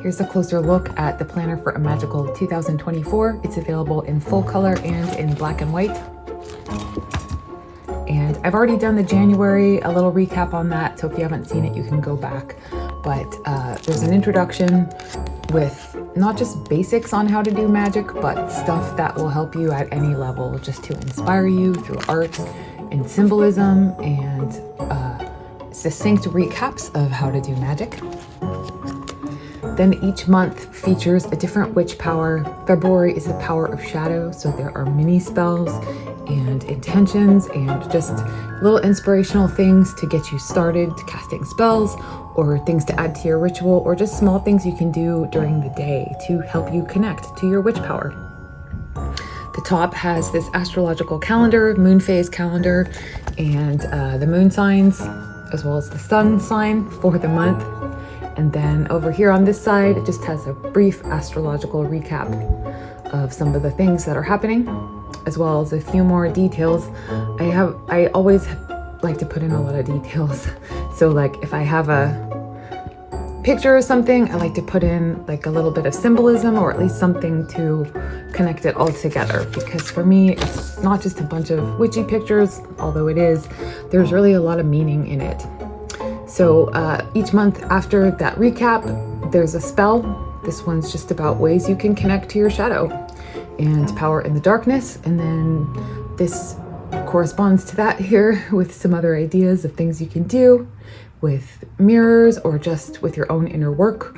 Here's a closer look at the planner for a magical 2024. It's available in full color and in black and white. And I've already done the January, a little recap on that, so if you haven't seen it, you can go back. But there's an introduction with not just basics on how to do magic, but stuff that will help you at any level, just to inspire you through art and symbolism, and succinct recaps of how to do magic. Then each month features a different witch power. February is the power of shadow, so there are mini spells and intentions and just little inspirational things to get you started casting spells, or things to add to your ritual, or just small things you can do during the day to help you connect to your witch power. The top has this astrological calendar, moon phase calendar, and the moon signs, as well as the sun sign for the month. And then over here on this side, it just has a brief astrological recap of some of the things that are happening, as well as a few more details. I always like to put in a lot of details. So like if I have a picture or something, I like to put in like a little bit of symbolism, or at least something to connect it all together. Because for me, it's not just a bunch of witchy pictures, although it is, there's really a lot of meaning in it. So each month after that recap, there's a spell. This one's just about ways you can connect to your shadow and power in the darkness. And then this corresponds to that here with some other ideas of things you can do with mirrors, or just with your own inner work.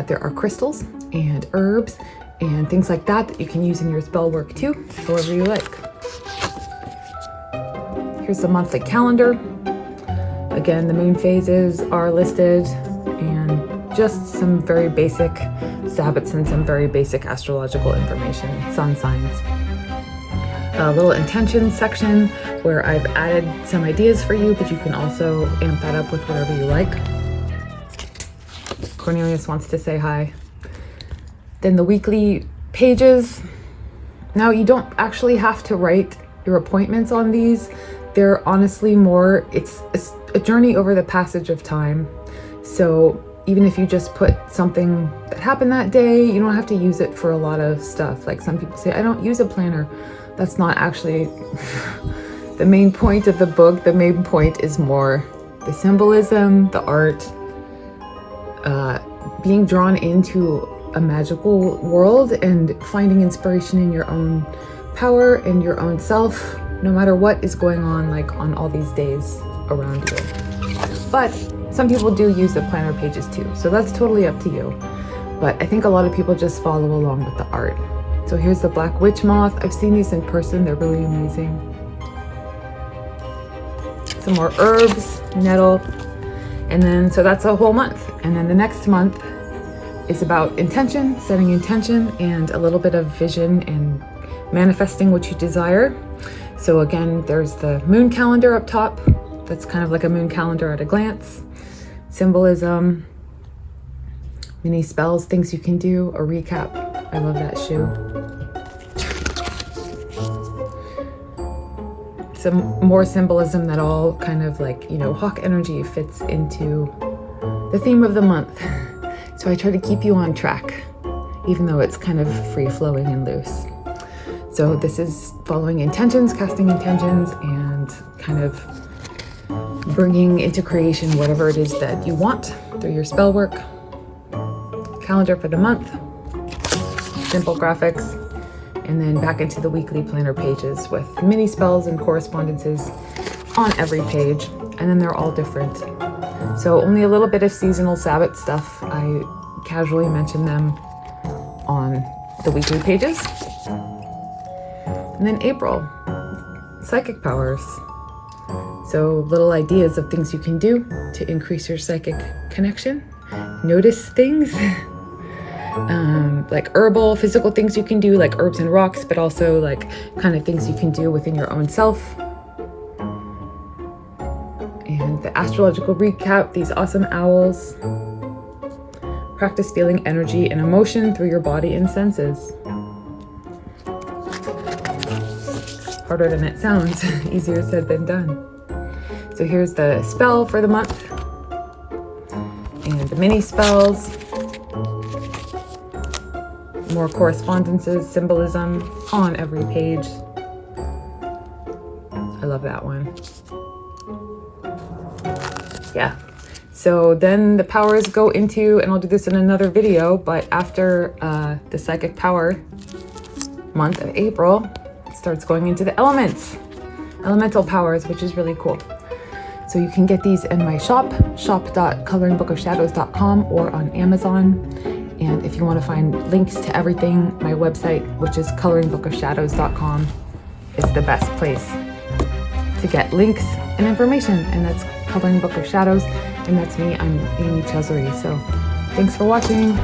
There are crystals and herbs and things like that that you can use in your spell work too, however you like. Here's the monthly calendar. Again, the moon phases are listed, and just some very basic Sabbats and some very basic astrological information, sun signs. A little intention section where I've added some ideas for you, but you can also amp that up with whatever you like. Cornelius wants to say hi. Then the weekly pages. Now, you don't actually have to write your appointments on these. They're honestly more, it's a journey over the passage of time. So even if you just put something that happened that day, you don't have to use it for a lot of stuff. Like some people say, I don't use a planner. That's not actually the main point of the book. The main point is more the symbolism, the art, being drawn into a magical world and finding inspiration in your own power and your own self, no matter what is going on, like on all these days around you. But some people do use the planner pages too, so that's totally up to you. But I think a lot of people just follow along with the art. So here's the black witch moth. I've seen these in person, they're really amazing. Some more herbs, nettle, and then so that's a whole month. And then the next month is about intention, setting intention, and a little bit of vision and manifesting what you desire. So again, there's the moon calendar up top. That's kind of like a moon calendar at a glance. Symbolism, mini spells, things you can do, a recap. I love that shoe. Some more symbolism that all kind of like, you know, hawk energy fits into the theme of the month. So I try to keep you on track, even though it's kind of free-flowing and loose. So this is following intentions, casting intentions, and kind of bringing into creation whatever it is that you want through your spell work. Calendar for the month, simple graphics, and then back into the weekly planner pages with mini spells and correspondences on every page. And then they're all different. So only a little bit of seasonal Sabbath stuff. I casually mention them on the weekly pages. And then April, psychic powers. So little ideas of things you can do to increase your psychic connection. Notice things, like herbal, physical things you can do, like herbs and rocks, but also like kind of things you can do within your own self. And the astrological recap, these awesome owls. Practice feeling energy and emotion through your body and senses. Harder than it sounds, easier said than done. So here's the spell for the month and the mini spells. more correspondences, symbolism on every page. I love that one. Yeah. So then the powers go into, and I'll do this in another video, but after the psychic power month of April, it starts going into the elements, elemental powers, which is really cool. So you can get these in my shop, shop.coloringbookofshadows.com, or on Amazon. And if you want to find links to everything, my website, which is coloringbookofshadows.com, is the best place to get links and information. And that's Coloring Book of Shadows. And that's me. I'm Amy Chesery. So thanks for watching.